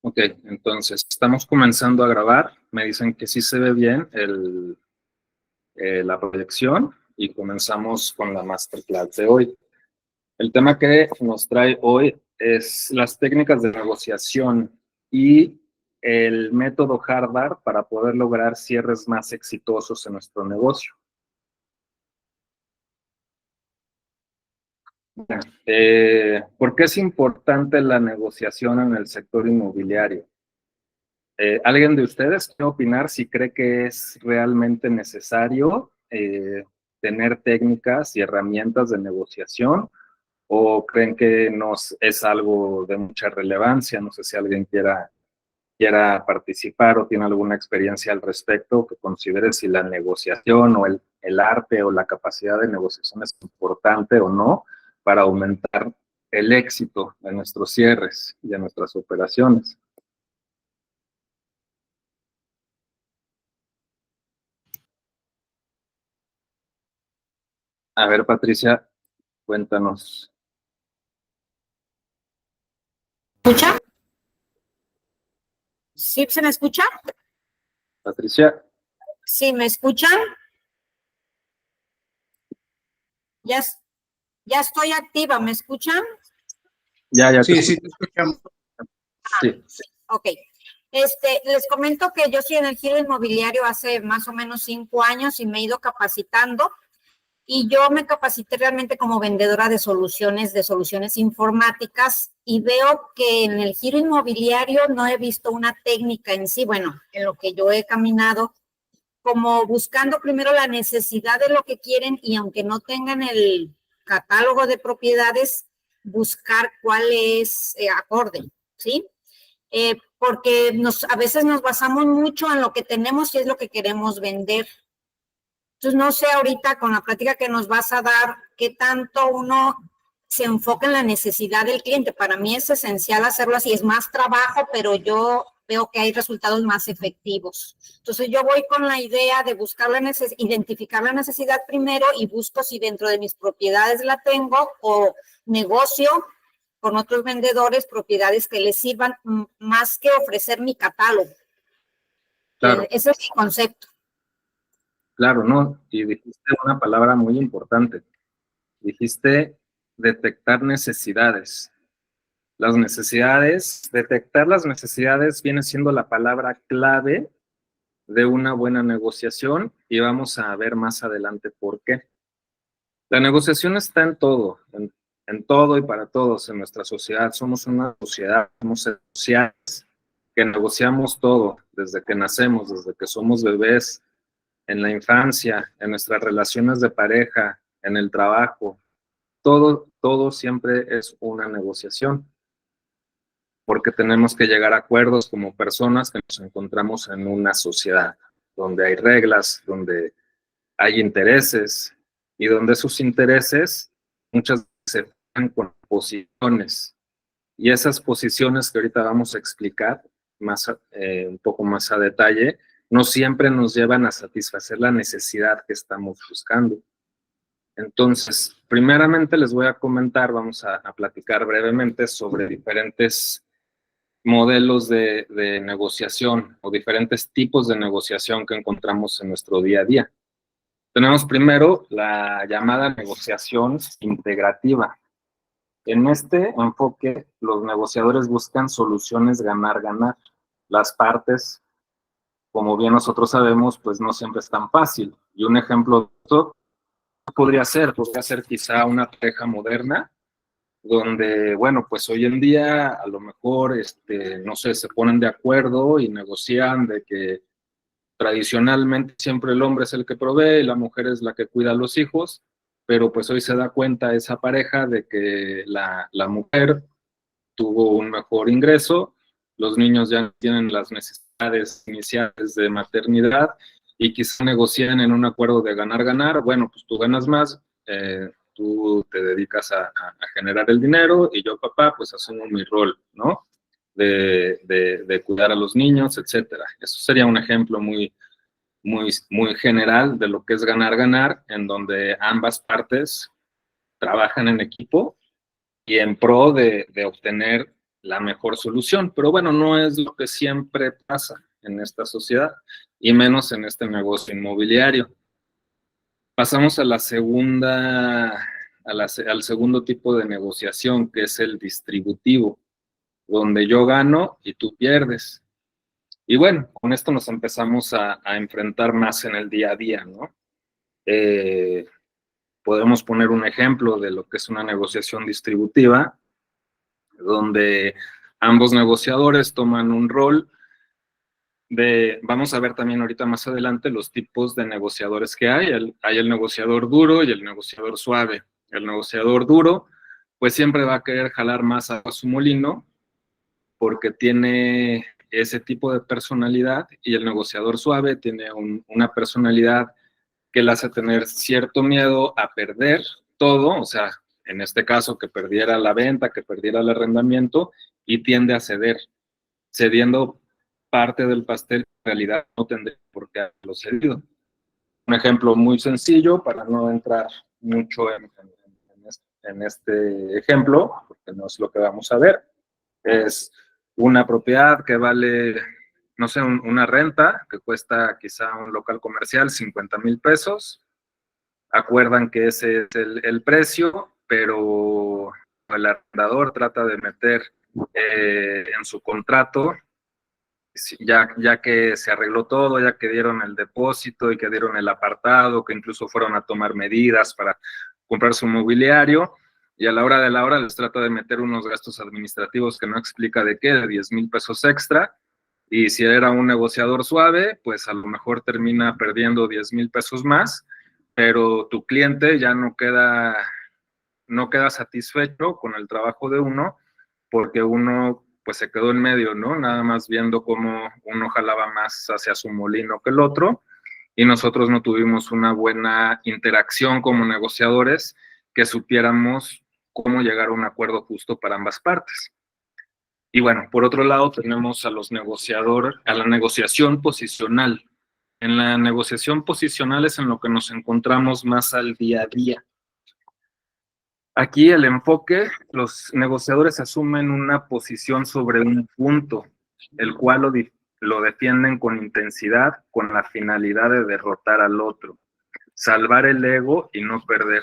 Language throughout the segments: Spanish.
Ok, entonces estamos comenzando a grabar. Me dicen que sí se ve bien la proyección y comenzamos con la masterclass de hoy. El tema que nos trae hoy es las técnicas de negociación y el método Harvard para poder lograr cierres más exitosos en nuestro negocio. ¿Por qué es importante la negociación en el sector inmobiliario? ¿Alguien de ustedes quiere opinar si cree que es realmente necesario tener técnicas y herramientas de negociación o creen que no es algo de mucha relevancia? No sé si alguien quiera participar o tiene alguna experiencia al respecto que considere si la negociación o el arte o la capacidad de negociación es importante o no para aumentar el éxito de nuestros cierres y de nuestras operaciones. A ver, Patricia, cuéntanos. ¿Escucha? ¿Sí se me escucha? Patricia. ¿Sí me escuchan? Ya estoy activa, ¿me escuchan? Ya sí, te escuchamos. Sí. Ok. Les comento que yo estoy en el giro inmobiliario hace más o menos 5 años y me he ido capacitando y yo me capacité realmente como vendedora de soluciones informáticas y veo que en el giro inmobiliario no he visto una técnica en sí, bueno, en lo que yo he caminado, como buscando primero la necesidad de lo que quieren y aunque no tengan el catálogo de propiedades, buscar cuál es acorde, ¿sí? Porque a veces nos basamos mucho en lo que tenemos y es lo que queremos vender. Entonces, no sé ahorita con la plática que nos vas a dar, qué tanto uno se enfoca en la necesidad del cliente. Para mí es esencial hacerlo así, es más trabajo, pero yo veo que hay resultados más efectivos. Entonces, yo voy con la idea de buscar identificar la necesidad primero y busco si dentro de mis propiedades la tengo o negocio con otros vendedores propiedades que les sirvan más que ofrecer mi catálogo. Claro. Ese es mi concepto. Claro, ¿no? Y dijiste una palabra muy importante. Dijiste detectar necesidades. Detectar las necesidades viene siendo la palabra clave de una buena negociación y vamos a ver más adelante por qué. La negociación está en todo, en todo y para todos en nuestra sociedad. Somos una sociedad, somos sociales que negociamos todo, desde que nacemos, desde que somos bebés, en la infancia, en nuestras relaciones de pareja, en el trabajo. Todo siempre es una negociación, porque tenemos que llegar a acuerdos como personas que nos encontramos en una sociedad donde hay reglas, donde hay intereses y donde esos intereses muchas veces se fijan con posiciones. Y esas posiciones que ahorita vamos a explicar un poco más a detalle, no siempre nos llevan a satisfacer la necesidad que estamos buscando. Entonces, primeramente les voy a comentar, vamos a platicar brevemente sobre diferentes modelos de negociación o diferentes tipos de negociación que encontramos en nuestro día a día. Tenemos primero la llamada negociación integrativa. En este enfoque, los negociadores buscan soluciones ganar-ganar. Las partes, como bien nosotros sabemos, pues no siempre es tan fácil. Y un ejemplo de esto podría ser quizá una pareja moderna, donde, bueno, pues hoy en día a lo mejor, no sé, se ponen de acuerdo y negocian de que tradicionalmente siempre el hombre es el que provee y la mujer es la que cuida a los hijos, pero pues hoy se da cuenta esa pareja de que la mujer tuvo un mejor ingreso, los niños ya no tienen las necesidades iniciales de maternidad y quizás negocian en un acuerdo de ganar-ganar, bueno, pues tú ganas más, tú te dedicas a generar el dinero y yo, papá, pues asumo mi rol, ¿no? De cuidar a los niños, etcétera. Eso sería un ejemplo muy general de lo que es ganar-ganar, en donde ambas partes trabajan en equipo y en pro de obtener la mejor solución. Pero bueno, no es lo que siempre pasa en esta sociedad, y menos en este negocio inmobiliario. Pasamos a la segunda, al segundo tipo de negociación, que es el distributivo, donde yo gano y tú pierdes. Y bueno, con esto nos empezamos a enfrentar más en el día a día, ¿no? Podemos poner un ejemplo de lo que es una negociación distributiva, donde ambos negociadores toman un rol vamos a ver también ahorita más adelante los tipos de negociadores que hay. Hay el negociador duro y el negociador suave. El negociador duro, pues siempre va a querer jalar más a su molino porque tiene ese tipo de personalidad, y el negociador suave tiene una personalidad que le hace tener cierto miedo a perder todo, o sea, en este caso que perdiera la venta, que perdiera el arrendamiento, y tiende a ceder, cediendo parte del pastel, en realidad no tendría por qué haberlo cedido. Un ejemplo muy sencillo, para no entrar mucho en este ejemplo, porque no es lo que vamos a ver, es una propiedad que vale, no sé, una renta que cuesta quizá un local comercial 50,000 pesos. Acuerdan que ese es el precio, pero el arrendador trata de meter en su contrato, ya que se arregló todo, ya que dieron el depósito y que dieron el apartado, que incluso fueron a tomar medidas para comprar su mobiliario, y a la hora de la hora les trata de meter unos gastos administrativos que no explica de qué, de 10,000 pesos extra, y si era un negociador suave, pues a lo mejor termina perdiendo 10,000 pesos más, pero tu cliente ya no queda satisfecho con el trabajo de uno, porque uno pues se quedó en medio, ¿no? Nada más viendo cómo uno jalaba más hacia su molino que el otro, y nosotros no tuvimos una buena interacción como negociadores que supiéramos cómo llegar a un acuerdo justo para ambas partes. Y bueno, por otro lado tenemos a la negociación posicional. En la negociación posicional es en lo que nos encontramos más al día a día. Aquí el enfoque, los negociadores asumen una posición sobre un punto, el cual lo defienden con intensidad, con la finalidad de derrotar al otro, salvar el ego y no perder.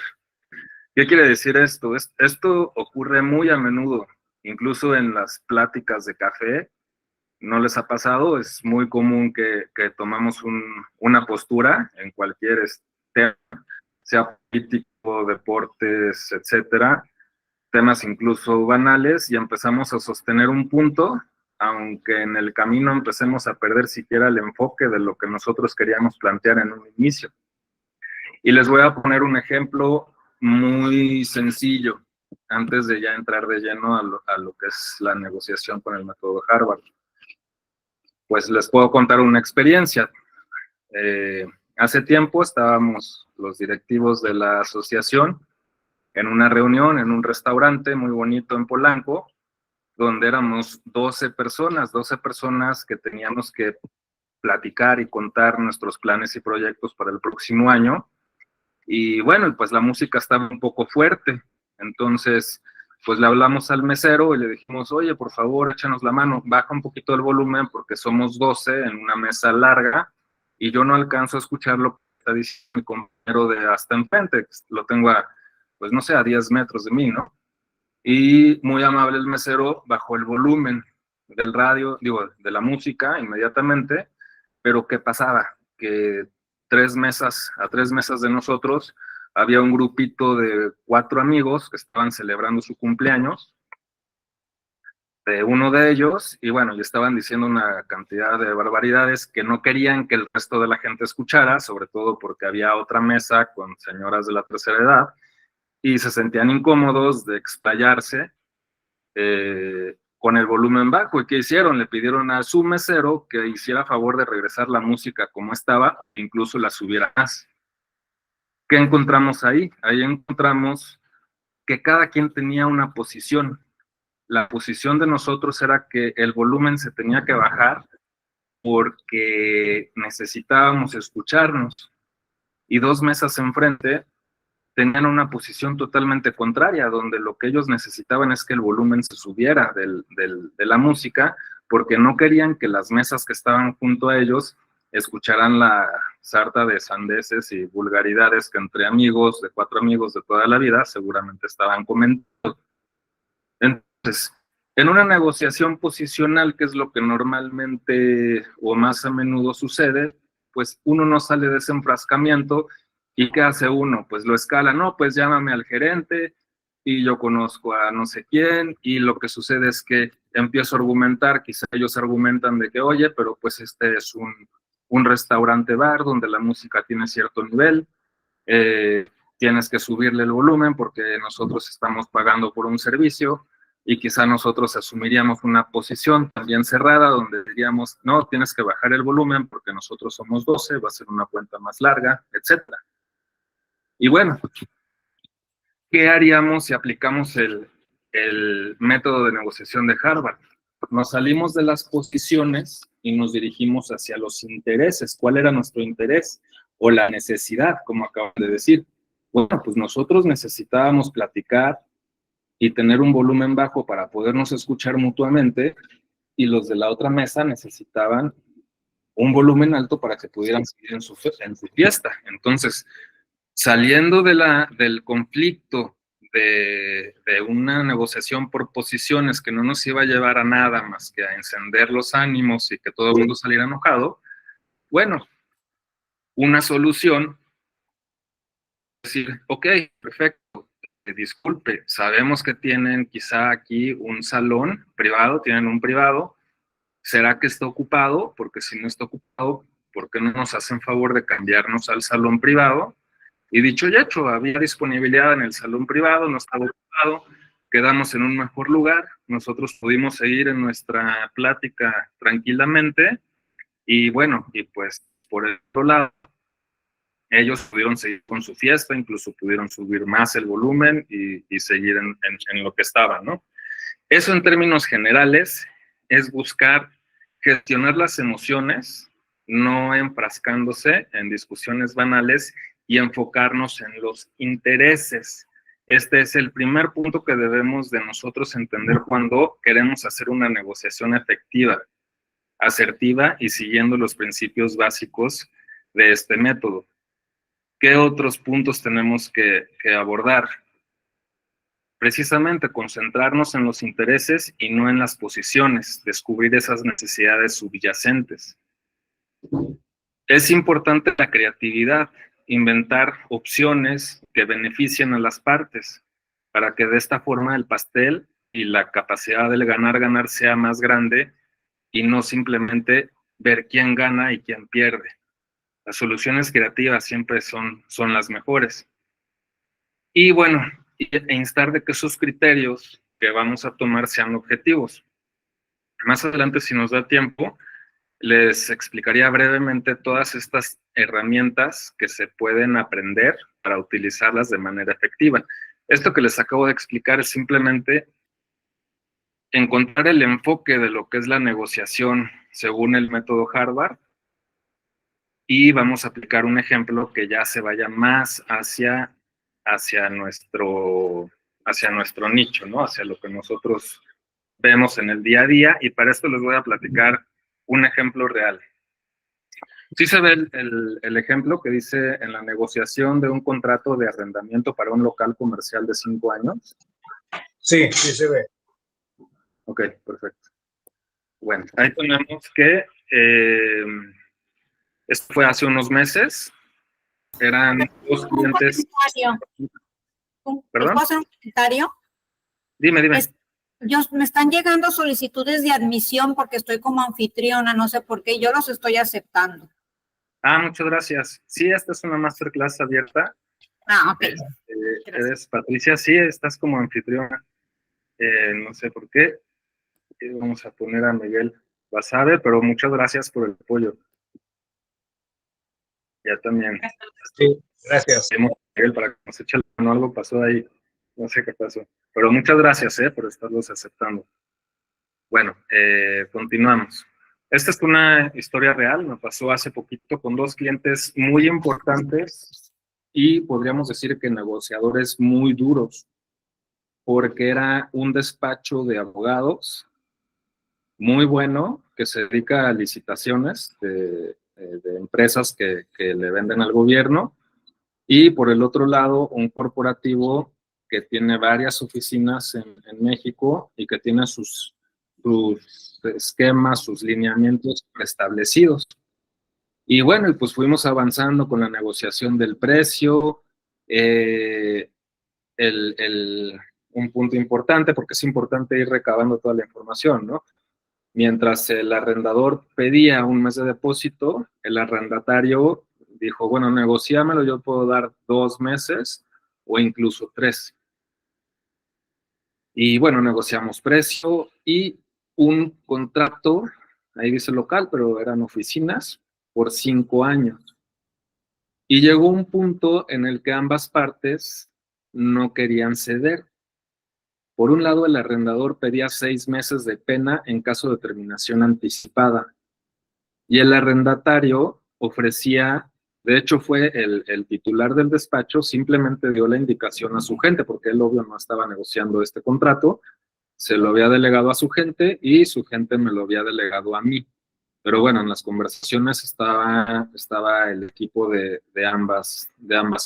¿Qué quiere decir esto? Esto ocurre muy a menudo, incluso en las pláticas de café. ¿No les ha pasado? Es muy común que tomamos una postura en cualquier tema, sea político, deportes, etcétera, temas incluso banales, y empezamos a sostener un punto, aunque en el camino empecemos a perder siquiera el enfoque de lo que nosotros queríamos plantear en un inicio. Y les voy a poner un ejemplo muy sencillo, antes de ya entrar de lleno a lo que es la negociación con el método Harvard. Pues les puedo contar una experiencia. Hace tiempo estábamos los directivos de la asociación en una reunión en un restaurante muy bonito en Polanco, donde éramos 12 personas que teníamos que platicar y contar nuestros planes y proyectos para el próximo año. Y bueno, pues la música estaba un poco fuerte, entonces pues le hablamos al mesero y le dijimos, oye, por favor, échanos la mano, baja un poquito el volumen porque somos 12 en una mesa larga y yo no alcanzo a escuchar lo que está diciendo mi compañero de hasta enfrente, lo tengo pues no sé, a 10 metros de mí, ¿no? Y muy amable el mesero bajó el volumen del radio, de la música inmediatamente, pero ¿qué pasaba? Que a 3 mesas de nosotros había un grupito de 4 amigos que estaban celebrando su cumpleaños, de uno de ellos, y bueno, y estaban diciendo una cantidad de barbaridades que no querían que el resto de la gente escuchara, sobre todo porque había otra mesa con señoras de la tercera edad, y se sentían incómodos de explayarse con el volumen bajo. ¿Y qué hicieron? Le pidieron a su mesero que hiciera favor de regresar la música como estaba, incluso la subiera más. ¿Qué encontramos ahí? Ahí encontramos que cada quien tenía una posición. La posición de nosotros era que el volumen se tenía que bajar porque necesitábamos escucharnos. Y 2 mesas enfrente tenían una posición totalmente contraria, donde lo que ellos necesitaban es que el volumen se subiera de la música, porque no querían que las mesas que estaban junto a ellos escucharan la sarta de sandeces y vulgaridades que entre amigos, de 4 amigos de toda la vida, seguramente estaban comentando. Entonces, en una negociación posicional, que es lo que normalmente o más a menudo sucede, pues uno no sale de ese enfrascamiento. ¿Y qué hace uno? Pues lo escala, no, pues llámame al gerente y yo conozco a no sé quién, y lo que sucede es que empiezo a argumentar, quizá ellos argumentan de que, oye, pero pues este es un restaurante bar donde la música tiene cierto nivel, tienes que subirle el volumen porque nosotros estamos pagando por un servicio, y quizá nosotros asumiríamos una posición también cerrada donde diríamos, no, tienes que bajar el volumen porque nosotros somos 12, va a ser una cuenta más larga, etcétera. Y bueno, ¿qué haríamos si aplicamos el método de negociación de Harvard? Nos salimos de las posiciones y nos dirigimos hacia los intereses. ¿Cuál era nuestro interés? O la necesidad, como acaban de decir. Bueno, pues nosotros necesitábamos platicar y tener un volumen bajo para podernos escuchar mutuamente, y los de la otra mesa necesitaban un volumen alto para que pudieran seguir en su fiesta. Entonces, saliendo del conflicto de una negociación por posiciones que no nos iba a llevar a nada más que a encender los ánimos y que todo el mundo saliera enojado, bueno, una solución es decir, ok, perfecto, disculpe, sabemos que tienen quizá aquí un salón privado, tienen un privado, ¿será que está ocupado? Porque si no está ocupado, ¿por qué no nos hacen favor de cambiarnos al salón privado? Y dicho y hecho, había disponibilidad en el salón privado, no estaba ocupado, quedamos en un mejor lugar, nosotros pudimos seguir en nuestra plática tranquilamente, y bueno, y pues por el otro lado, ellos pudieron seguir con su fiesta, incluso pudieron subir más el volumen y seguir en lo que estaban, ¿no? Eso en términos generales es buscar gestionar las emociones, no enfrascándose en discusiones banales y enfocarnos en los intereses. Este es el primer punto que debemos de nosotros entender cuando queremos hacer una negociación efectiva, asertiva y siguiendo los principios básicos de este método. ¿Qué otros puntos tenemos que abordar? Precisamente concentrarnos en los intereses y no en las posiciones, descubrir esas necesidades subyacentes. Es importante la creatividad, inventar opciones que beneficien a las partes, para que de esta forma el pastel y la capacidad del ganar sea más grande, y no simplemente ver quién gana y quién pierde. Las soluciones creativas siempre son las mejores. Y bueno, e instar de que esos criterios que vamos a tomar sean objetivos. Más adelante, si nos da tiempo, les explicaría brevemente todas estas herramientas que se pueden aprender para utilizarlas de manera efectiva. Esto que les acabo de explicar es simplemente encontrar el enfoque de lo que es la negociación según el método Harvard, y vamos a aplicar un ejemplo que ya se vaya más hacia nuestro nicho, ¿no? Hacia lo que nosotros vemos en el día a día, y para esto les voy a platicar un ejemplo real. Sí se ve el ejemplo que dice en la negociación de un contrato de arrendamiento para un local comercial de 5 años. Sí, sí se ve. Ok, perfecto. Bueno, ahí tenemos que esto fue hace unos meses. Eran 2 clientes. ¿Perdón? ¿Puedo hacer un comentario? Dime. Me están llegando solicitudes de admisión porque estoy como anfitriona, no sé por qué, yo los estoy aceptando. Muchas gracias. Sí, esta es una masterclass abierta. Ok. Eres Patricia, sí, estás como anfitriona. No sé por qué. Vamos a poner a Miguel Basabe, pero muchas gracias por el apoyo. Ya también. Sí, gracias. Miguel, para que nos eche la mano, algo pasó ahí. No sé qué pasó. Pero muchas gracias, por estarlos aceptando. Bueno, continuamos. Esta es una historia real, me pasó hace poquito con 2 clientes muy importantes y podríamos decir que negociadores muy duros, porque era un despacho de abogados muy bueno que se dedica a licitaciones de empresas que le venden al gobierno, y por el otro lado un corporativo que tiene varias oficinas en México y que tiene sus esquemas, sus lineamientos preestablecidos. Y bueno, pues fuimos avanzando con la negociación del precio. eh, un punto importante, porque es importante ir recabando toda la información, ¿no? Mientras el arrendador pedía un mes de depósito, el arrendatario dijo, bueno, negociámelo, yo puedo dar 2 meses o incluso 3. Y bueno, negociamos precio y un contrato, ahí dice local, pero eran oficinas, por 5 años. Y llegó un punto en el que ambas partes no querían ceder. Por un lado, el arrendador pedía 6 meses de pena en caso de terminación anticipada, y el arrendatario ofrecía, de hecho fue el titular del despacho, simplemente dio la indicación a su gente, porque él obvio no estaba negociando este contrato, se lo había delegado a su gente y su gente me lo había delegado a mí. Pero bueno, en las conversaciones estaba el equipo de ambas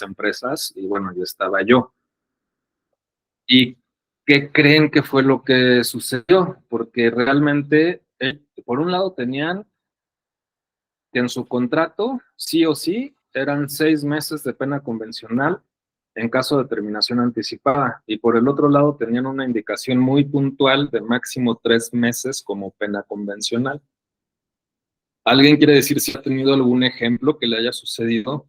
empresas y bueno, ya estaba yo. ¿Y qué creen que fue lo que sucedió? Porque realmente, por un lado tenían que en su contrato, sí o sí, eran 6 meses de pena convencional en caso de terminación anticipada, y por el otro lado tenían una indicación muy puntual de máximo 3 meses como pena convencional. ¿Alguien quiere decir si ha tenido algún ejemplo que le haya sucedido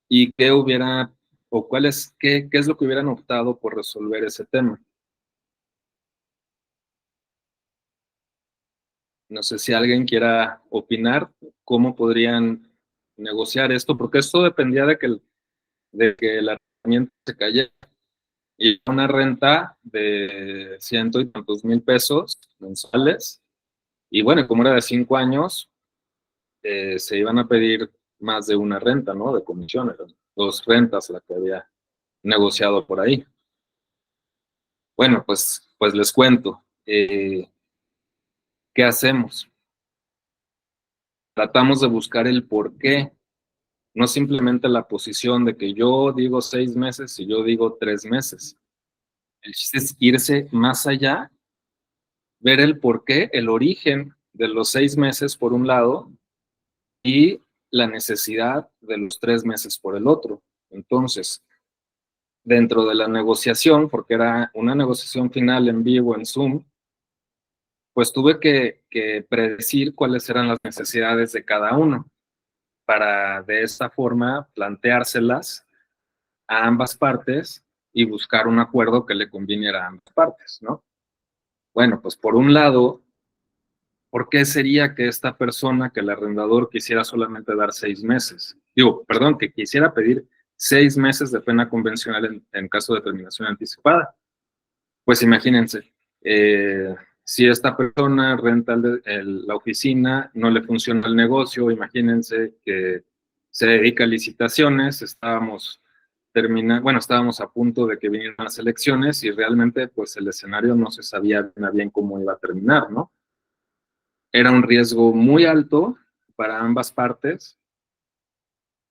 y qué hubiera, o qué es lo que hubieran optado por resolver ese tema? No sé si alguien quiera opinar cómo podrían negociar esto, porque esto dependía de que el arrendamiento se cayera, y una renta de ciento y tantos mil pesos mensuales, y bueno, como era de 5 años, se iban a pedir más de una renta, ¿no? De comisión, eran 2 rentas la que había negociado por ahí. Bueno, pues les cuento. ¿Qué hacemos? Tratamos de buscar el por qué, no simplemente la posición de que yo digo 6 meses y yo digo 3 meses. El chiste es irse más allá, ver el por qué, el origen de los 6 meses por un lado y la necesidad de los 3 meses por el otro. Entonces, dentro de la negociación, porque era una negociación final en vivo en Zoom, pues tuve que predecir cuáles eran las necesidades de cada uno, para de esta forma planteárselas a ambas partes y buscar un acuerdo que le conviniera a ambas partes, ¿no? Bueno, pues por un lado, ¿por qué sería que esta persona, que el arrendador quisiera solamente dar 6 meses? Digo, perdón, que quisiera pedir 6 meses de pena convencional en caso de terminación anticipada. Pues imagínense, si esta persona renta la oficina, no le funciona el negocio, imagínense que se dedica a licitaciones, estábamos a punto de que vinieran las elecciones y realmente pues el escenario no se sabía bien cómo iba a terminar, ¿no? Era un riesgo muy alto para ambas partes,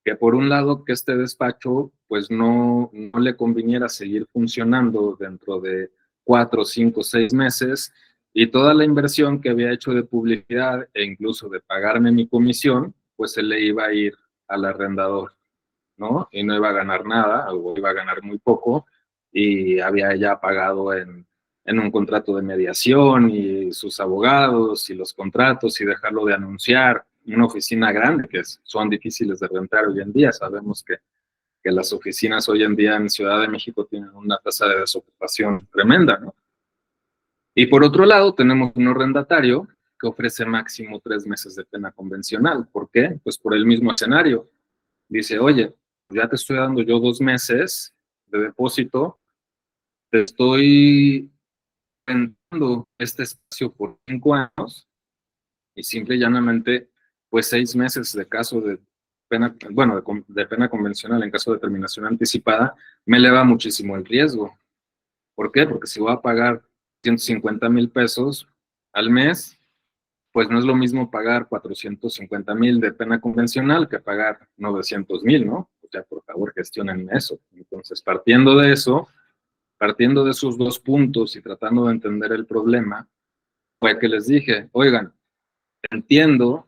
que por un lado que este despacho pues no le conviniera seguir funcionando dentro de 4, 5, 6 meses, y toda la inversión que había hecho de publicidad e incluso de pagarme mi comisión, pues se le iba a ir al arrendador, ¿no? Y no iba a ganar nada, o iba a ganar muy poco, y había ya pagado en un contrato de mediación y sus abogados y los contratos y dejarlo de anunciar. Una oficina grande que son difíciles de rentar hoy en día. Sabemos que las oficinas hoy en día en Ciudad de México tienen una tasa de desocupación tremenda, ¿no? Y por otro lado tenemos un arrendatario que ofrece máximo 3 meses de pena convencional. ¿Por qué? Pues por el mismo escenario. Dice, oye, ya te estoy dando yo 2 meses de depósito, te estoy rentando este espacio por 5 años y simple y llanamente, pues 6 meses de caso de pena, bueno, de pena convencional en caso de terminación anticipada, me eleva muchísimo el riesgo. ¿Por qué? Porque si voy a pagar 150,000 pesos al mes, pues no es lo mismo pagar 450,000 de pena convencional que pagar 900,000, ¿no? O sea, por favor, gestionen eso. Entonces, partiendo de eso, partiendo de esos dos puntos y tratando de entender el problema, fue que les dije, oigan, entiendo,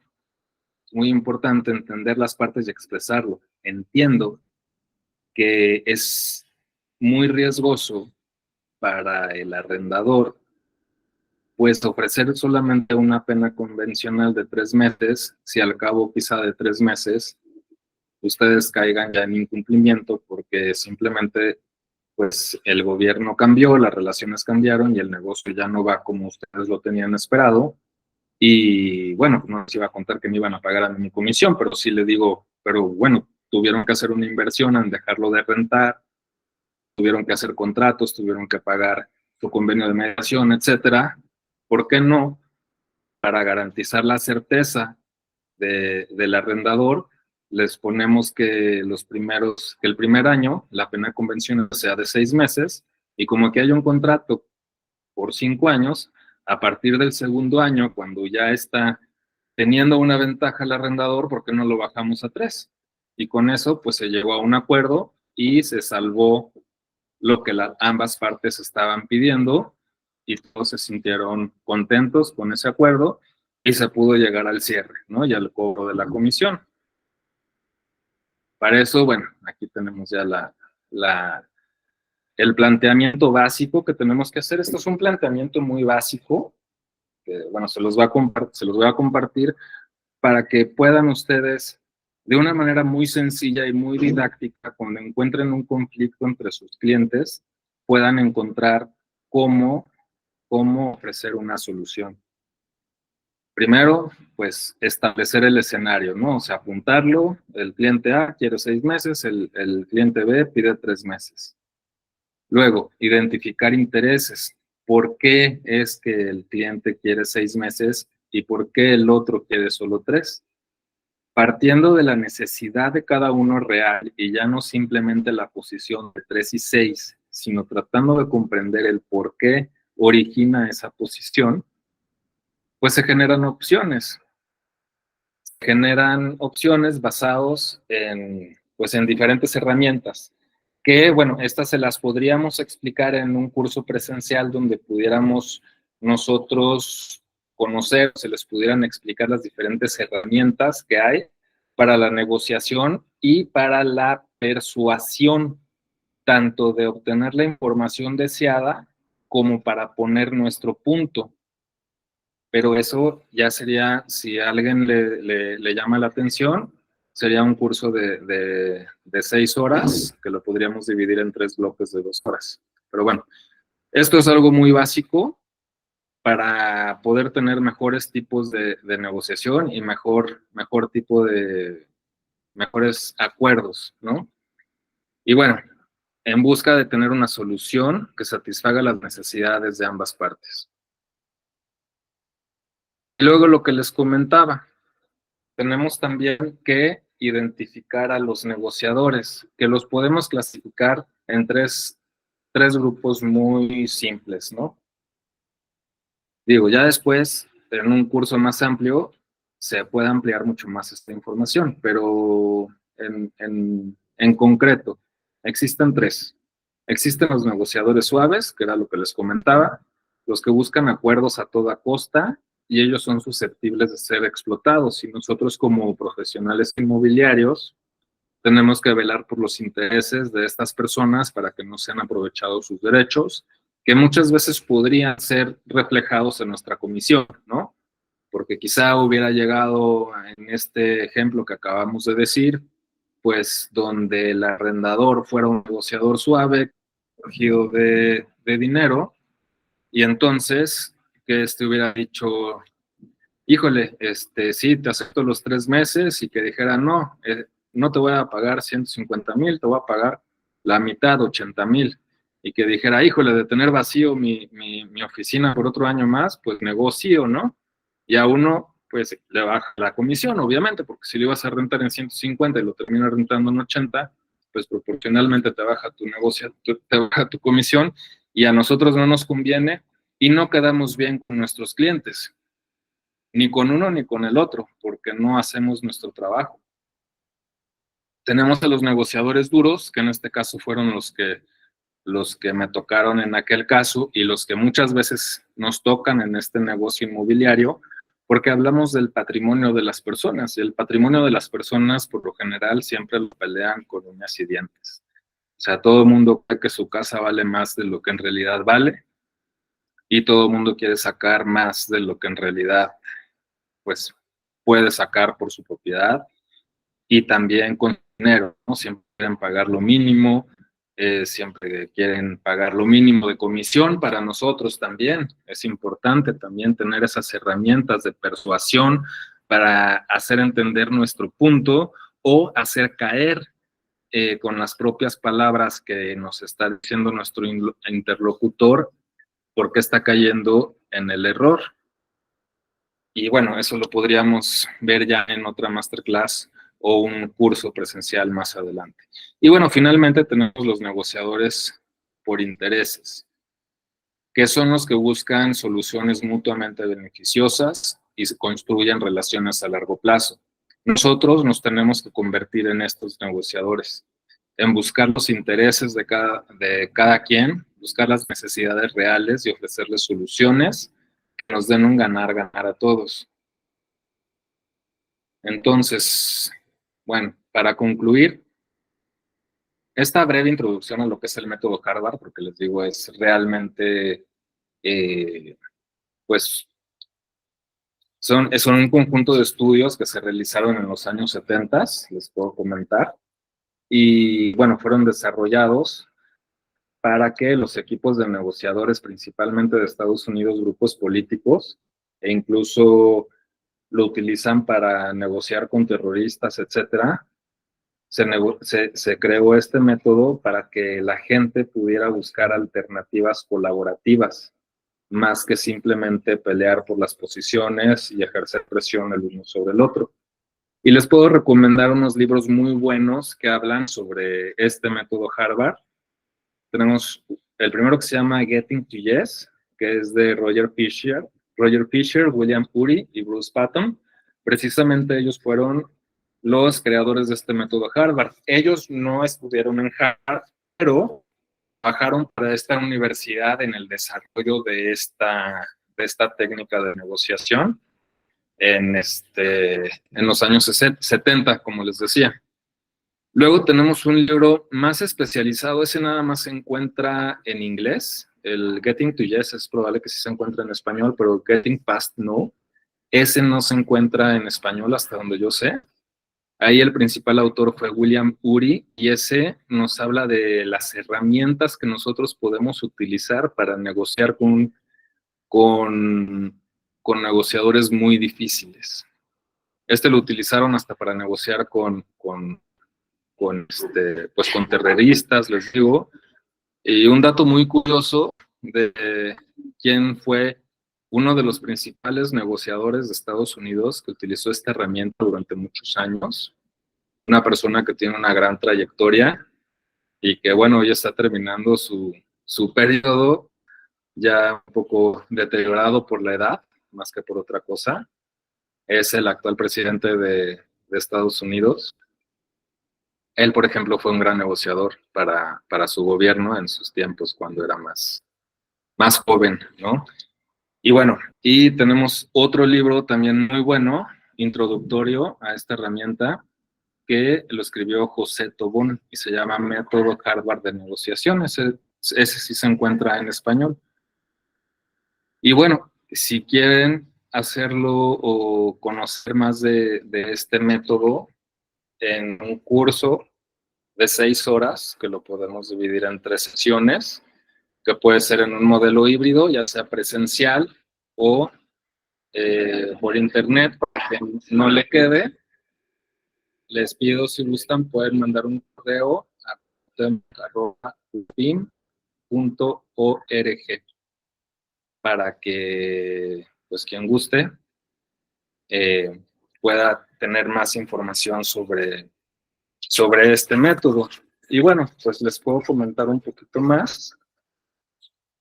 es muy importante entender las partes y expresarlo. Entiendo que es muy riesgoso para el arrendador, pues ofrecer solamente una pena convencional de 3 meses, si al cabo quizá de 3 meses ustedes caigan ya en incumplimiento porque simplemente pues el gobierno cambió, las relaciones cambiaron y el negocio ya no va como ustedes lo tenían esperado. Y bueno, no les iba a contar que me iban a pagar a mí mi comisión, pero sí le digo, pero bueno, tuvieron que hacer una inversión en dejarlo de rentar, tuvieron que hacer contratos, tuvieron que pagar su convenio de mediación, etcétera. ¿Por qué no? Para garantizar la certeza del arrendador, les ponemos que el primer año la pena convencional sea de 6 meses y como que haya un contrato por 5 años, a partir del segundo año, cuando ya está teniendo una ventaja el arrendador, ¿por qué no lo bajamos a 3? Y con eso, pues se llegó a un acuerdo y se salvó lo que ambas partes estaban pidiendo y todos se sintieron contentos con ese acuerdo y se pudo llegar al cierre, ¿no? Y al cobro de la comisión. Para eso, bueno, aquí tenemos ya el planteamiento básico que tenemos que hacer. Esto es un planteamiento muy básico, que, bueno, se los voy a compartir para que puedan ustedes, de una manera muy sencilla y muy didáctica, cuando encuentren un conflicto entre sus clientes, puedan encontrar cómo ofrecer una solución. Primero, pues establecer el escenario, ¿no? O sea, apuntarlo, el cliente A quiere 6 meses, el cliente B pide 3 meses. Luego, identificar intereses. ¿Por qué es que el cliente quiere 6 meses y por qué el otro quiere solo 3? Partiendo de la necesidad de cada uno real y ya no simplemente la posición de 3 y 6, sino tratando de comprender el por qué origina esa posición, pues se generan opciones. Se generan opciones basados pues en diferentes herramientas, que, bueno, estas se las podríamos explicar en un curso presencial donde pudiéramos nosotros conocer, se les pudieran explicar las diferentes herramientas que hay para la negociación y para la persuasión, tanto de obtener la información deseada como para poner nuestro punto. Pero eso ya sería, si a alguien le llama la atención, sería un curso de 6 horas, que lo podríamos dividir en 3 bloques de 2 horas. Pero bueno, esto es algo muy básico para poder tener mejores tipos de negociación y mejor tipo de, mejores acuerdos, ¿no? Y bueno, en busca de tener una solución que satisfaga las necesidades de ambas partes. Y luego lo que les comentaba, tenemos también que identificar a los negociadores, que los podemos clasificar en tres grupos muy simples, ¿no? Digo, ya después, en un curso más amplio, se puede ampliar mucho más esta información, pero en concreto, existen 3. Existen los negociadores suaves, que era lo que les comentaba, los que buscan acuerdos a toda costa, y ellos son susceptibles de ser explotados. Y nosotros como profesionales inmobiliarios tenemos que velar por los intereses de estas personas para que no sean aprovechados sus derechos, que muchas veces podrían ser reflejados en nuestra comisión, ¿no? Porque quizá hubiera llegado en este ejemplo que acabamos de decir, pues donde el arrendador fuera un negociador suave, cogido de dinero, y entonces que hubiera dicho, híjole, sí, te acepto los 3 meses, y que dijera, no, no te voy a pagar 150,000, te voy a pagar la mitad, 80,000, y que dijera, híjole, de tener vacío mi oficina por otro año más, pues negocio, ¿no? Y a uno pues le baja la comisión, obviamente, porque si lo ibas a rentar en 150 y lo terminas rentando en 80, pues proporcionalmente te baja tu negocio, te baja tu comisión, y a nosotros no nos conviene y no quedamos bien con nuestros clientes, ni con uno ni con el otro, porque no hacemos nuestro trabajo. Tenemos a los negociadores duros, que en este caso fueron los que me tocaron en aquel caso y los que muchas veces nos tocan en este negocio inmobiliario, porque hablamos del patrimonio de las personas, y el patrimonio de las personas por lo general siempre lo pelean con uñas y dientes. O sea, todo el mundo cree que su casa vale más de lo que en realidad vale, y todo el mundo quiere sacar más de lo que en realidad pues puede sacar por su propiedad, y también con dinero, ¿no? Siempre quieren pagar lo mínimo, siempre quieren pagar lo mínimo de comisión. Para nosotros también es importante también tener esas herramientas de persuasión para hacer entender nuestro punto o hacer caer con las propias palabras que nos está diciendo nuestro interlocutor por qué está cayendo en el error. Y bueno, eso lo podríamos ver ya en otra masterclass o un curso presencial más adelante. Y bueno, finalmente tenemos los negociadores por intereses, que son los que buscan soluciones mutuamente beneficiosas y se construyen relaciones a largo plazo. Nosotros nos tenemos que convertir en estos negociadores, en buscar los intereses de cada quien, buscar las necesidades reales y ofrecerles soluciones que nos den un ganar-ganar a todos. Entonces, bueno, para concluir, esta breve introducción a lo que es el método Harvard, porque les digo, es realmente, pues, son un conjunto de estudios que se realizaron en los años 70, les puedo comentar, y bueno, fueron desarrollados para que los equipos de negociadores, principalmente de Estados Unidos, grupos políticos, e incluso lo utilizan para negociar con terroristas, etcétera. Se creó este método para que la gente pudiera buscar alternativas colaborativas, más que simplemente pelear por las posiciones y ejercer presión el uno sobre el otro. Y les puedo recomendar unos libros muy buenos que hablan sobre este método Harvard. Tenemos el primero que se llama Getting to Yes, que es de Roger Fisher, William Ury y Bruce Patton. Precisamente ellos fueron los creadores de este método Harvard. Ellos no estudiaron en Harvard, pero trabajaron para esta universidad en el desarrollo de esta técnica de negociación en los años 70, como les decía. Luego tenemos un libro más especializado, ese nada más se encuentra en inglés. El Getting to Yes es probable que sí se encuentre en español, pero Getting Past No, ese no se encuentra en español hasta donde yo sé. Ahí el principal autor fue William Ury, y ese nos habla de las herramientas que nosotros podemos utilizar para negociar con negociadores muy difíciles. Este lo utilizaron hasta para negociar con terroristas, les digo. Y un dato muy curioso de quién fue uno de los principales negociadores de Estados Unidos que utilizó esta herramienta durante muchos años, una persona que tiene una gran trayectoria y que, bueno, ya está terminando su periodo, ya un poco deteriorado por la edad, más que por otra cosa. Es el actual presidente de Estados Unidos. Él, por ejemplo, fue un gran negociador para su gobierno en sus tiempos cuando era más joven, ¿no? Y bueno, y tenemos otro libro también muy bueno, introductorio a esta herramienta, que lo escribió José Tobón y se llama Método Harvard de Negociación. Ese sí se encuentra en español. Y bueno, si quieren hacerlo o conocer más de este método en un curso de 6 horas, que lo podemos dividir en 3 sesiones, que puede ser en un modelo híbrido, ya sea presencial o por internet, para que no le quede. Les pido, si gustan, pueden mandar un correo a upim.org para que, pues, quien guste, pueda tener más información sobre este método. Y bueno, pues les puedo comentar un poquito más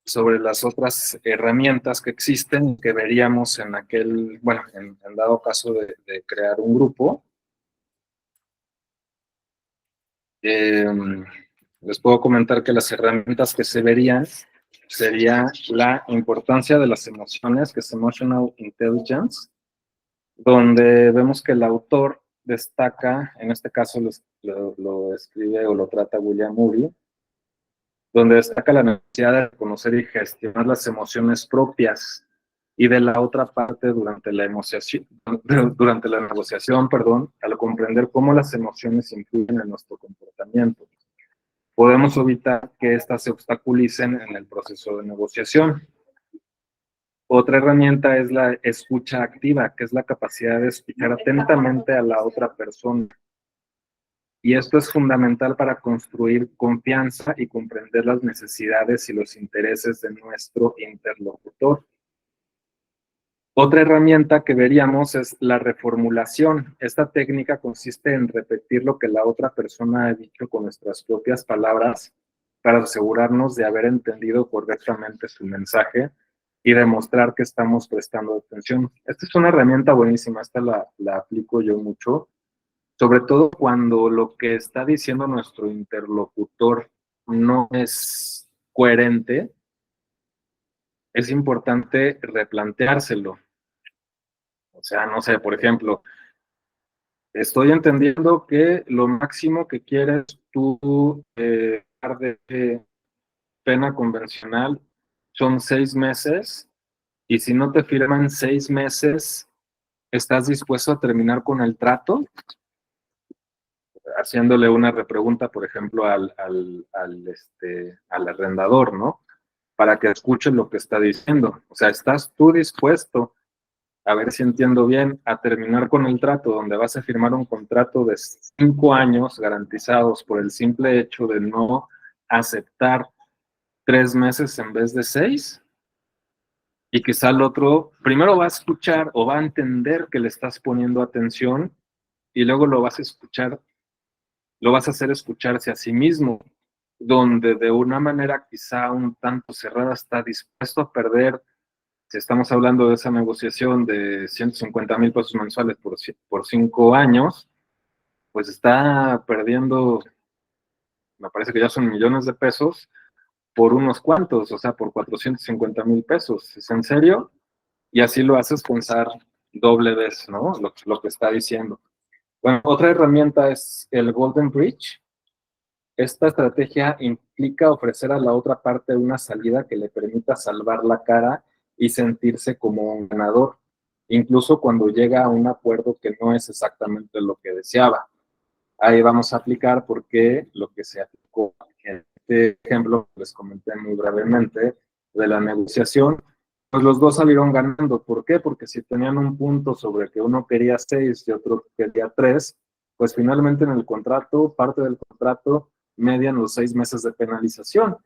sobre las otras herramientas que existen, que veríamos en aquel, bueno, en dado caso de crear un grupo. Les puedo comentar que las herramientas que se verían sería la importancia de las emociones, que es Emotional Intelligence, donde vemos que el autor destaca, en este caso lo escribe o lo trata William Ury, donde destaca la necesidad de reconocer y gestionar las emociones propias y de la otra parte durante la negociación, al comprender cómo las emociones influyen en nuestro comportamiento. Podemos evitar que éstas se obstaculicen en el proceso de negociación. Otra herramienta es la escucha activa, que es la capacidad de escuchar atentamente a la otra persona. Y esto es fundamental para construir confianza y comprender las necesidades y los intereses de nuestro interlocutor. Otra herramienta que veríamos es la reformulación. Esta técnica consiste en repetir lo que la otra persona ha dicho con nuestras propias palabras para asegurarnos de haber entendido correctamente su mensaje y demostrar que estamos prestando atención. Esta es una herramienta buenísima, esta la aplico yo mucho, sobre todo cuando lo que está diciendo nuestro interlocutor no es coherente. Es importante replanteárselo. O sea, no sé, por ejemplo, estoy entendiendo que lo máximo que quieres tú dar de pena convencional son 6 meses, y si no te firman 6 meses, ¿estás dispuesto a terminar con el trato? Haciéndole una repregunta, por ejemplo, al arrendador, ¿no? Para que escuche lo que está diciendo. O sea, ¿estás tú dispuesto, a ver si entiendo bien, a terminar con el trato donde vas a firmar un contrato de 5 años garantizados por el simple hecho de no aceptar 3 meses en vez de 6? Y quizá el otro primero va a escuchar o va a entender que le estás poniendo atención, y luego lo vas a escuchar, lo vas a hacer escucharse a sí mismo, donde de una manera quizá un tanto cerrada está dispuesto a perder. Si estamos hablando de esa negociación de 150,000 pesos mensuales por 5 años, pues está perdiendo, me parece que ya son millones de pesos por unos cuantos, o sea, por 450,000 pesos. ¿Es en serio? Y así lo haces pensar doble vez, ¿no? Lo que está diciendo. Bueno, otra herramienta es el Golden Bridge. Esta estrategia implica ofrecer a la otra parte una salida que le permita salvar la cara y sentirse como un ganador, incluso cuando llega a un acuerdo que no es exactamente lo que deseaba. Ahí vamos a aplicar por qué lo que se aplicó en este ejemplo, les comenté muy brevemente, de la negociación, pues los dos salieron ganando. ¿Por qué? Porque si tenían un punto sobre que uno quería 6 y otro quería 3, pues finalmente en el contrato, parte del contrato, median los 6 meses de penalización.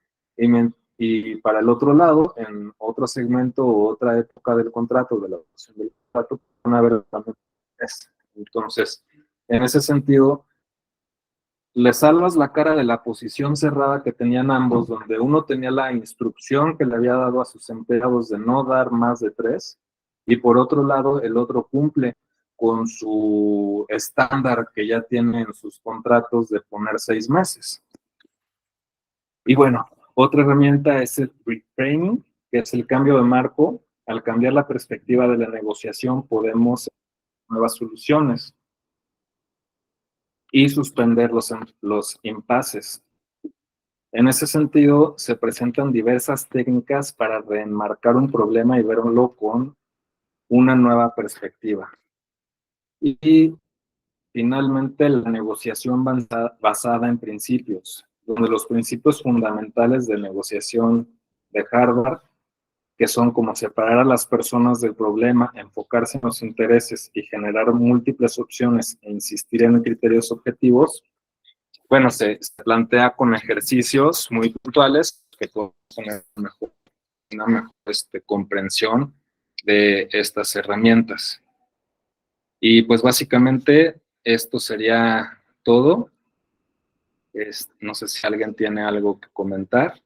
Y para el otro lado, en otro segmento o otra época del contrato, de la duración del contrato, van a haber también 3. Entonces, en ese sentido, le salvas la cara de la posición cerrada que tenían ambos, donde uno tenía la instrucción que le había dado a sus empleados de no dar más de 3, y por otro lado, el otro cumple con su estándar que ya tiene en sus contratos de poner 6 meses. Y bueno, otra herramienta es el reframing, que es el cambio de marco. Al cambiar la perspectiva de la negociación, podemos hacer nuevas soluciones y suspender los impases. En ese sentido, se presentan diversas técnicas para reenmarcar un problema y verlo con una nueva perspectiva. Y finalmente, la negociación basada en principios, donde los principios fundamentales de negociación de Harvard, que son como separar a las personas del problema, enfocarse en los intereses y generar múltiples opciones e insistir en criterios objetivos, bueno, se plantea con ejercicios muy puntuales que pueden tener una mejor comprensión de estas herramientas. Y pues básicamente esto sería todo. No sé si alguien tiene algo que comentar.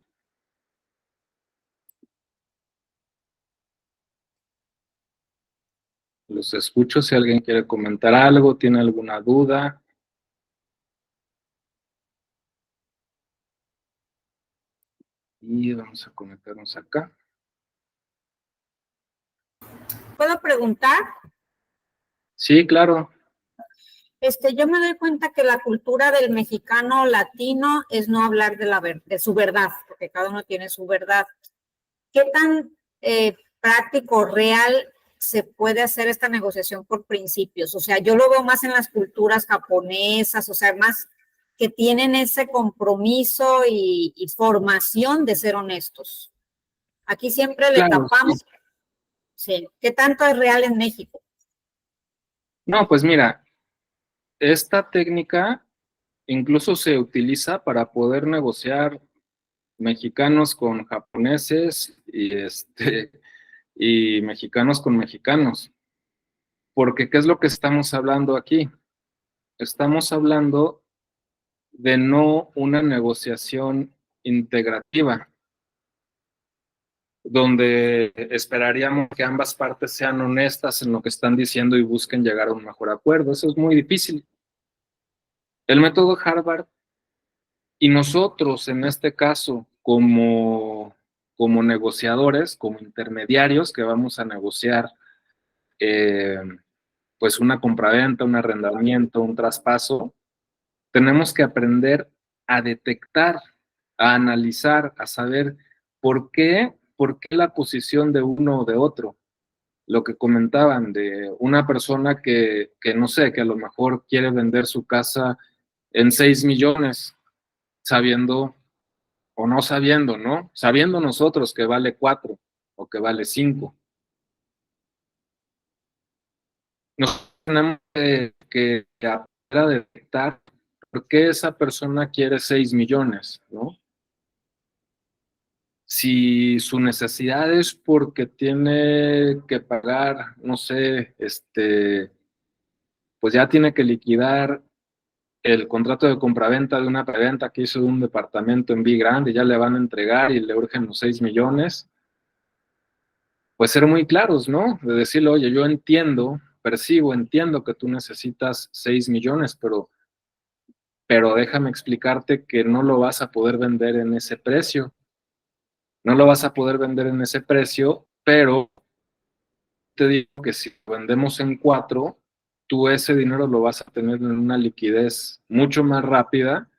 Los escucho si alguien quiere comentar algo, tiene alguna duda. Y vamos a conectarnos acá. ¿Puedo preguntar? Sí, claro. Yo me doy cuenta que la cultura del mexicano latino es no hablar de su verdad, porque cada uno tiene su verdad. ¿Qué tan práctico, real se puede hacer esta negociación por principios? O sea, yo lo veo más en las culturas japonesas, o sea, más que tienen ese compromiso y formación de ser honestos. Aquí siempre le Claro, tapamos. Sí. ¿Qué tanto es real en México? no, pues mira, esta técnica incluso se utiliza para poder negociar mexicanos con japoneses y mexicanos con mexicanos. Porque ¿qué es lo que estamos hablando aquí? Estamos hablando de no una negociación integrativa, donde esperaríamos que ambas partes sean honestas en lo que están diciendo y busquen llegar a un mejor acuerdo. Eso es muy difícil. El método Harvard y nosotros, en este caso, como negociadores, como intermediarios que vamos a negociar pues una compraventa, un arrendamiento, un traspaso, tenemos que aprender a detectar, a analizar, a saber por qué la posición de uno o de otro. Lo que comentaban de una persona que no sé, que a lo mejor quiere vender su casa en 6 millones, sabiendo o no sabiendo, ¿no? Sabiendo nosotros que vale 4 o que vale 5. Nos tenemos que aprender a detectar por qué esa persona quiere 6 millones, ¿no? Si su necesidad es porque tiene que pagar, no sé, pues ya tiene que liquidar el contrato de compraventa de una preventa que hizo de un departamento en Grande y ya le van a entregar y le urgen los 6 millones, pues ser muy claros, ¿no? De decirle, oye, yo entiendo, percibo, entiendo que tú necesitas 6 millones, pero déjame explicarte que no lo vas a poder vender en ese precio. No lo vas a poder vender en ese precio, pero te digo que si lo vendemos en 4, tú ese dinero lo vas a tener en una liquidez mucho más rápida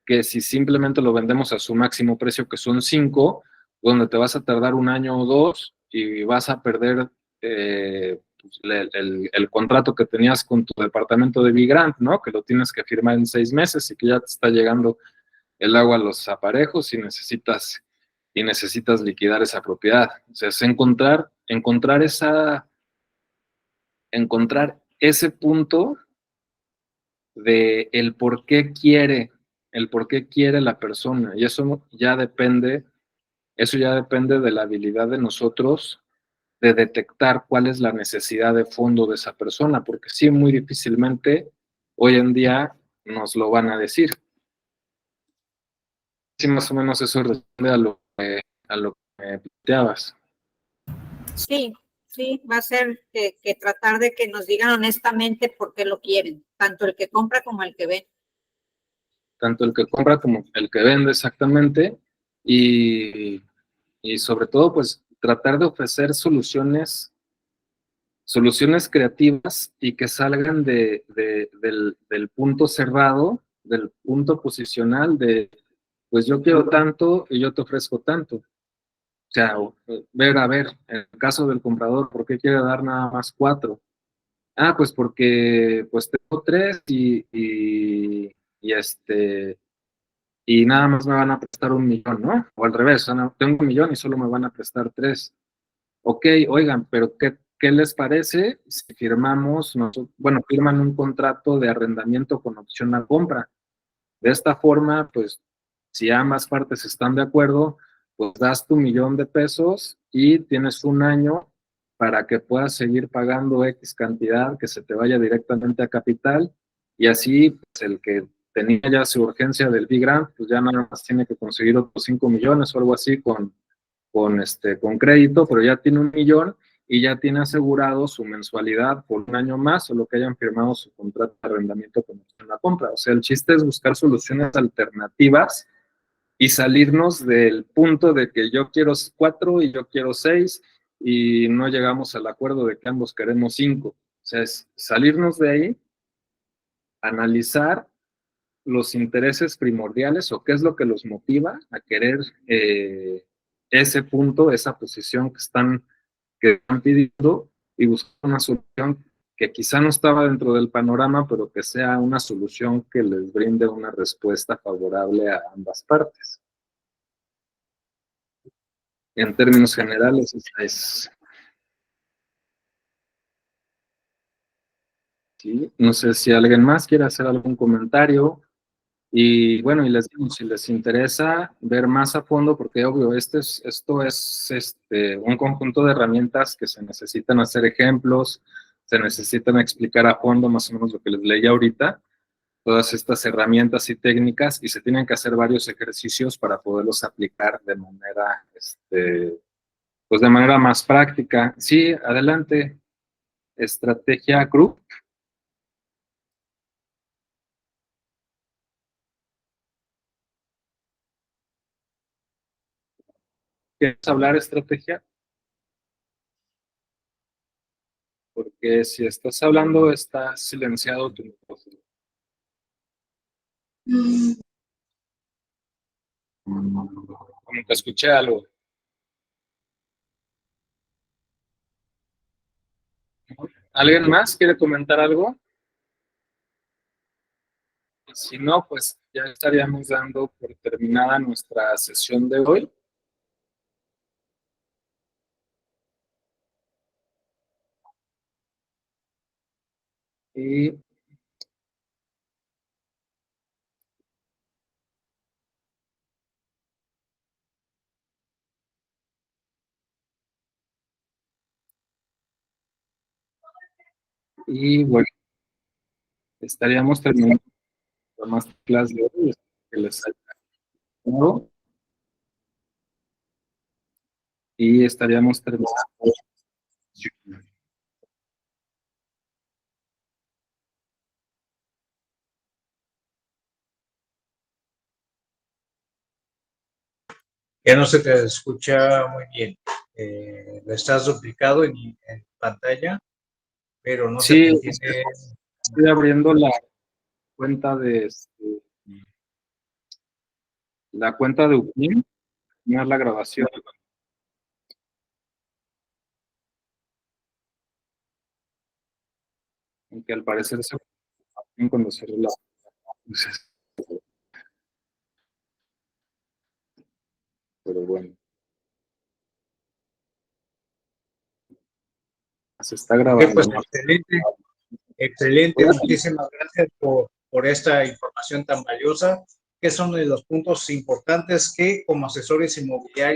que si simplemente lo vendemos a su máximo precio, que son 5, donde te vas a tardar 1 año o 2 y vas a perder el contrato que tenías con tu departamento de Vigrant, ¿no? Que lo tienes que firmar en 6 meses y que ya te está llegando el agua a los aparejos y necesitas liquidar esa propiedad. O sea, es encontrar ese punto de el por qué quiere la persona. Y eso ya depende de la habilidad de nosotros de detectar cuál es la necesidad de fondo de esa persona, porque sí, muy difícilmente hoy en día nos lo van a decir. Sí, más o menos eso responde a lo que me planteabas. Sí, sí, va a ser que tratar de que nos digan honestamente por qué lo quieren, tanto el que compra como el que vende. Tanto el que compra como el que vende, exactamente, y sobre todo, pues, tratar de ofrecer soluciones creativas y que salgan del punto cerrado, del punto posicional de, pues yo quiero tanto y yo te ofrezco tanto. O sea, a ver, en el caso del comprador, ¿por qué quiere dar nada más 4? Ah, pues porque pues tengo 3 y nada más me van a prestar 1 millón, ¿no? O al revés, o sea, tengo 1 millón y solo me van a prestar 3. Ok, oigan, pero ¿qué les parece si firmamos, firman un contrato de arrendamiento con opción a compra? De esta forma, pues, si ambas partes están de acuerdo, pues das tu 1,000,000 de pesos y tienes 1 año para que puedas seguir pagando X cantidad, que se te vaya directamente a capital, y así pues, el que tenía ya su urgencia del Big Grant, pues ya nada más tiene que conseguir otros 5 millones o algo así con crédito, pero ya tiene 1 millón y ya tiene asegurado su mensualidad por un año más o lo que hayan firmado su contrato de arrendamiento con la compra. O sea, el chiste es buscar soluciones alternativas y salirnos del punto de que yo quiero 4 y yo quiero 6 y no llegamos al acuerdo de que ambos queremos 5. O sea, es salirnos de ahí, analizar los intereses primordiales o qué es lo que los motiva a querer ese punto, esa posición que están pidiendo y buscar una solución que quizá no estaba dentro del panorama, pero que sea una solución que les brinde una respuesta favorable a ambas partes. En términos generales, esa es. ¿Sí? No sé si alguien más quiere hacer algún comentario. Y bueno, y les digo, si les interesa ver más a fondo, porque obvio, esto es un conjunto de herramientas que se necesitan hacer ejemplos, se necesitan explicar a fondo más o menos lo que les leí ahorita, todas estas herramientas y técnicas, y se tienen que hacer varios ejercicios para poderlos aplicar de manera, pues de manera más práctica. Sí, adelante, Estrategia Group. ¿Quieres hablar, Estrategia? Porque si estás hablando, está silenciado tu micrófono. Como que escuché algo. ¿Alguien más quiere comentar algo? Si no, pues ya estaríamos dando por terminada nuestra sesión de hoy. Y bueno, estaríamos terminando la masterclass de hoy. Espero que les haya gustado. Y estaríamos terminando. Ya no se te escucha muy bien. Lo estás duplicado en pantalla, pero no se te Sí, entiende. estoy abriendo la cuenta de UPIM, terminar la grabación. Aunque al parecer se pueden conocer las luces. Pero bueno, se está grabando. Pues ¿No? excelente, excelente. Muchísimas gracias por esta información tan valiosa, que son de los puntos importantes que como asesores inmobiliarios